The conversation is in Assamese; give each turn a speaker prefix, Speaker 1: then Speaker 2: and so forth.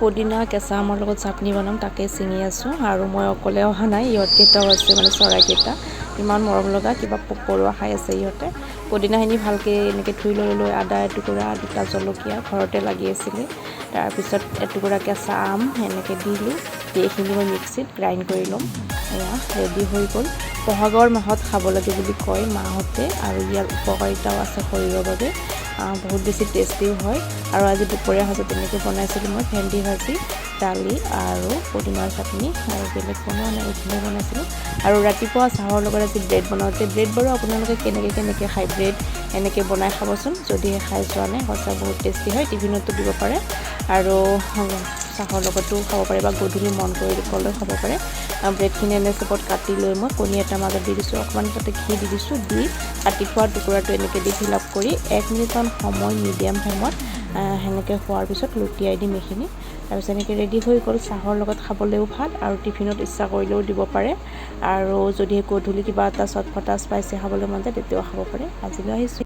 Speaker 1: পুদিনা কেঁচা আমৰ লগত চাটনি বনাম, তাকে ছিঙি আছোঁ। আৰু মই অকলে অহা নাই, ইহঁতকেইটাও আছে, মানে চৰাইকেইটা ইমান মৰম লগা, কিবা পোক পৰুৱা খাই আছে ইহঁতে। পুদিনাখিনি ভালকৈ এনেকৈ ধুই লৈ আদা এটুকুৰা, 2টা জলকীয়া ঘৰতে লাগি আছিলে, তাৰপিছত এটুকুৰা কেঁচা আম এনেকৈ দিলোঁ, দি এইখিনি মই মিক্সিত গ্ৰাইণ্ড কৰি ল'ম। এয়া ৰেডি হৈ গ'ল। বহাগৰ মাহত খাব লাগে বুলি কয় মাহঁতে, আৰু ইয়াৰ উপকাৰিতাও আছে শৰীৰৰ বাবে, বহুত বেছি টেষ্টিও হয়। আৰু আজি দুপৰীয়া সাজত তেনেকৈ বনাইছিলোঁ মই ভেন্দি ভাজি, দালি আৰু পুদিনাৰ চাটনি, আৰু বেলেগ বনোৱা নাই, এইখিনিয়ে বনাইছিলোঁ। আৰু ৰাতিপুৱা চাহৰ লগত আজি ব্ৰেড বনাওঁতে, ব্ৰেড বাৰু আপোনালোকে কেনেকৈ খায়, ব্ৰেড এনেকৈ বনাই খাবচোন, যদিহে খাই চোৱা নাই, সঁচা বহুত টেষ্টি হয়। টিফিনতো দিব পাৰে আৰু চাহৰ লগতো খাব পাৰে, বা গধূলি মন কৰি গ'লেও খাব পাৰে। ব্ৰেডখিনি এনে চেপত কাটি লৈ মই কণী এটা মাজত দি দিছোঁ, অকণমান তাতে ঘি দি দিছোঁ, দি কাটি থোৱা টুকুৰাটো এনেকৈ দি ফিল আপ কৰি 1 মিনিটমান সময় মিডিয়াম ফ্লেমত সেনেকৈ হোৱাৰ পিছত লুটিয়াই দিম এইখিনি। তাৰপিছত এনেকৈ ৰেডি হৈ গ'ল। চাহৰ লগত খাবলৈও ভাল, আৰু টিফিনত ইচ্ছা কৰিলেও দিব পাৰে, আৰু যদিহে গধূলি কিবা এটা চটফটা স্পাইচি খাবলৈ মন যায় তেতিয়াও খাব পাৰে। আজিলৈ আহিছোঁ।